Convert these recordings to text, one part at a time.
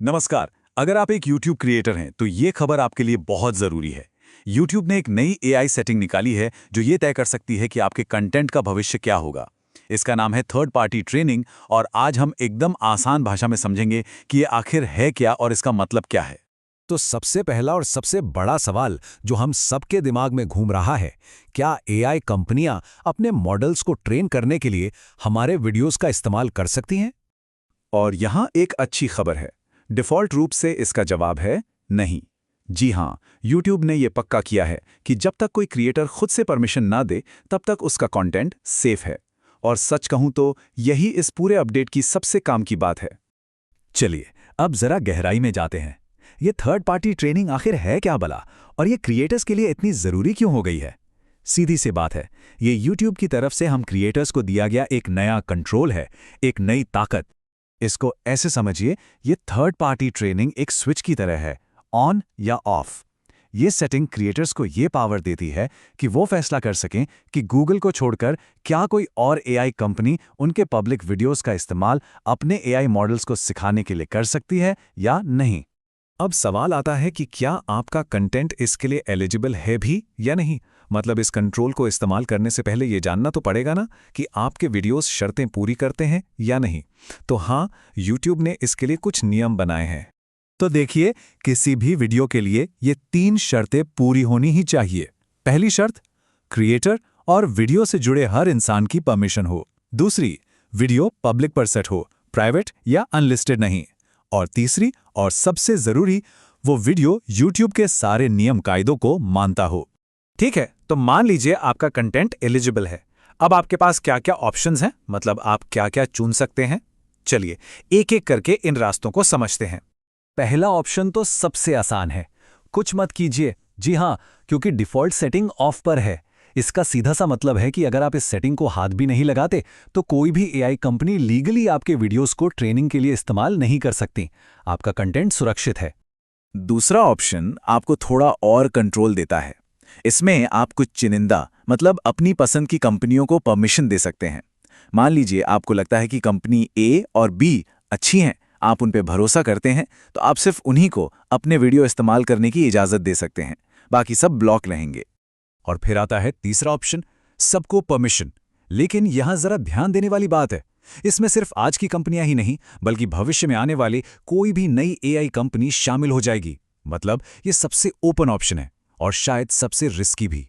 नमस्कार। अगर आप एक YouTube क्रिएटर हैं तो ये खबर आपके लिए बहुत ज़रूरी है। YouTube ने एक नई AI सेटिंग निकाली है जो ये तय कर सकती है कि आपके कंटेंट का भविष्य क्या होगा। इसका नाम है थर्ड पार्टी ट्रेनिंग और आज हम एकदम आसान भाषा में समझेंगे कि ये आखिर है क्या और इसका मतलब क्या है। तो सबसे पहला और सबसे बड़ा सवाल जो हम सबके दिमाग में घूम रहा है, क्या एआई कंपनियां अपने मॉडल्स को ट्रेन करने के लिए हमारे वीडियोस का इस्तेमाल कर सकती हैं? और यहाँ एक अच्छी खबर है। डिफ़ॉल्ट रूप से इसका जवाब है नहीं। जी हाँ, YouTube ने ये पक्का किया है कि जब तक कोई क्रिएटर खुद से परमिशन ना दे तब तक उसका कंटेंट सेफ है। और सच कहूँ तो यही इस पूरे अपडेट की सबसे काम की बात है। चलिए, अब जरा गहराई में जाते हैं। ये थर्ड पार्टी ट्रेनिंग आखिर है क्या भला, और ये क्रिएटर्स के लिए इतनी ज़रूरी क्यों हो गई है? सीधी सी बात है, ये YouTube की तरफ से हम क्रिएटर्स को दिया गया एक नया कंट्रोल है, एक नई ताकत। इसको ऐसे समझिए, ये थर्ड पार्टी ट्रेनिंग एक स्विच की तरह है, ऑन या ऑफ। ये सेटिंग क्रिएटर्स को ये पावर देती है कि वो फैसला कर सकें कि गूगल को छोड़कर क्या कोई और एआई कंपनी उनके पब्लिक वीडियोस का इस्तेमाल अपने एआई मॉडल्स को सिखाने के लिए कर सकती है या नहीं। अब सवाल आता है कि क्या आपका कंटेंट इसके लिए एलिजिबल है भी या नहीं। मतलब इस कंट्रोल को इस्तेमाल करने से पहले ये जानना तो पड़ेगा ना कि आपके वीडियोस शर्तें पूरी करते हैं या नहीं। तो हाँ, YouTube ने इसके लिए कुछ नियम बनाए हैं। तो देखिए, किसी भी वीडियो के लिए ये 3 शर्तें पूरी होनी ही चाहिए। पहली शर्त, क्रिएटर और वीडियो से जुड़े हर इंसान की परमिशन हो। दूसरी, वीडियो पब्लिक पर सेट हो, प्राइवेट या अनलिस्टेड नहीं। और तीसरी और सबसे जरूरी, वो वीडियो YouTube के सारे नियम कायदों को मानता हो। ठीक है, तो मान लीजिए आपका कंटेंट एलिजिबल है। अब आपके पास क्या क्या ऑप्शंस हैं, मतलब आप क्या क्या चुन सकते हैं। चलिए, एक एक करके इन रास्तों को समझते हैं। पहला ऑप्शन तो सबसे आसान है, कुछ मत कीजिए। जी हाँ, क्योंकि डिफ़ॉल्ट सेटिंग ऑफ पर है। इसका सीधा सा मतलब है कि अगर आप इस सेटिंग को हाथ भी नहीं लगाते तो कोई भी एआई कंपनी लीगली आपके वीडियोस को ट्रेनिंग के लिए इस्तेमाल नहीं कर सकती। आपका कंटेंट सुरक्षित है। दूसरा ऑप्शन आपको थोड़ा और कंट्रोल देता है। इसमें आप कुछ चुनिंदा, मतलब अपनी पसंद की कंपनियों को परमिशन दे सकते हैं। मान लीजिए आपको लगता है कि कंपनी ए और बी अच्छी हैं, आप उन पे भरोसा करते हैं, तो आप सिर्फ उन्हीं को अपने वीडियो इस्तेमाल करने की इजाज़त दे सकते हैं। बाकी सब ब्लॉक रहेंगे। और फिर आता है तीसरा ऑप्शन, सबको परमिशन। लेकिन यहां जरा ध्यान देने वाली बात है, इसमें सिर्फ आज की कंपनियां ही नहीं बल्कि भविष्य में आने वाली कोई भी नई एआई कंपनी शामिल हो जाएगी। मतलब ये सबसे ओपन ऑप्शन है और शायद सबसे रिस्की भी।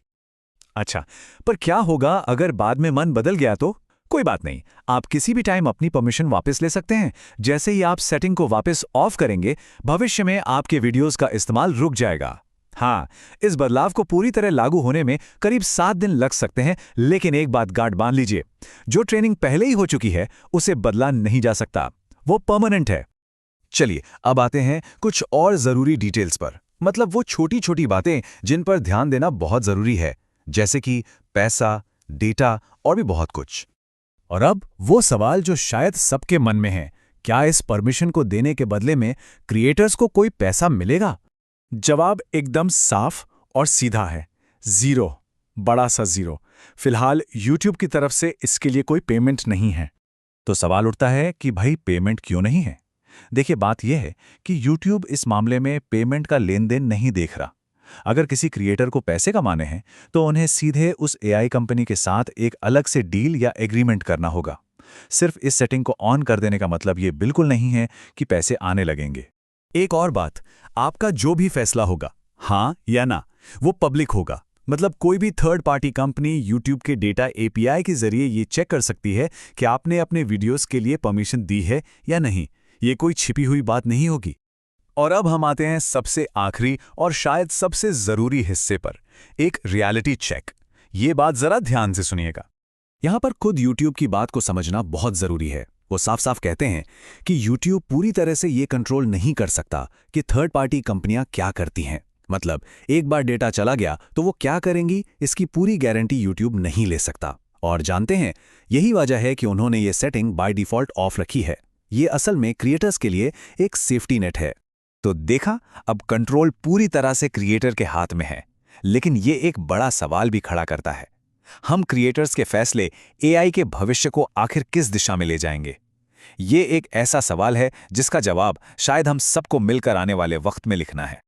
अच्छा, पर क्या होगा अगर बाद में मन बदल गया तो? कोई बात नहीं, आप किसी भी टाइम अपनी परमिशन वापस ले सकते हैं। जैसे ही आप सेटिंग को वापस ऑफ करेंगे, भविष्य में आपके वीडियोस का इस्तेमाल रुक जाएगा। हाँ, इस बदलाव को पूरी तरह लागू होने में करीब 7 दिन लग सकते हैं, लेकिन एक बात गांठ बांध लीजिए, जो ट्रेनिंग पहले ही हो चुकी है उसे बदला नहीं जा सकता, वो परमानेंट है। चलिए, अब आते हैं कुछ और जरूरी डिटेल्स पर, मतलब वो छोटी छोटी बातें जिन पर ध्यान देना बहुत जरूरी है, जैसे कि पैसा, डेटा और भी बहुत कुछ। और अब वो सवाल जो शायद सबके मन में है, क्या इस परमिशन को देने के बदले में क्रिएटर्स को कोई पैसा मिलेगा? जवाब एकदम साफ और सीधा है, जीरो। बड़ा सा जीरो। फिलहाल YouTube की तरफ से इसके लिए कोई पेमेंट नहीं है। तो सवाल उठता है कि भाई पेमेंट क्यों नहीं है? देखिए, बात यह है कि YouTube इस मामले में पेमेंट का लेन देन नहीं देख रहा। अगर किसी क्रिएटर को पैसे कमाने हैं तो उन्हें सीधे उस एआई कंपनी के साथ एक अलग से डील या एग्रीमेंट करना होगा। सिर्फ इस सेटिंग को ऑन कर देने का मतलब ये बिल्कुल नहीं है कि पैसे आने लगेंगे। एक और बात, आपका जो भी फैसला होगा, हाँ या ना, वो पब्लिक होगा। मतलब कोई भी थर्ड पार्टी कंपनी YouTube के डेटा एपीआई के जरिए ये चेक कर सकती है कि आपने अपने वीडियोस के लिए परमिशन दी है या नहीं। ये कोई छिपी हुई बात नहीं होगी। और अब हम आते हैं सबसे आखिरी और शायद सबसे जरूरी हिस्से पर, एक रियलिटी चेक। ये बात जरा ध्यान से सुनिएगा। यहां पर खुद YouTube की बात को समझना बहुत जरूरी है। वो साफ साफ कहते हैं कि YouTube पूरी तरह से ये कंट्रोल नहीं कर सकता कि थर्ड पार्टी कंपनियां क्या करती हैं। मतलब एक बार डेटा चला गया तो वो क्या करेंगी, इसकी पूरी गारंटी YouTube नहीं ले सकता। और जानते हैं, यही वजह है कि उन्होंने ये सेटिंग बाय डिफॉल्ट ऑफ रखी है। ये असल में क्रिएटर्स के लिए एक सेफ्टी नेट है। तो देखा, अब कंट्रोल पूरी तरह से क्रिएटर के हाथ में है। लेकिन ये एक बड़ा सवाल भी खड़ा करता है, हम क्रिएटर्स के फैसले एआई के भविष्य को आखिर किस दिशा में ले जाएंगे? ये एक ऐसा सवाल है जिसका जवाब शायद हम सबको मिलकर आने वाले वक्त में लिखना है।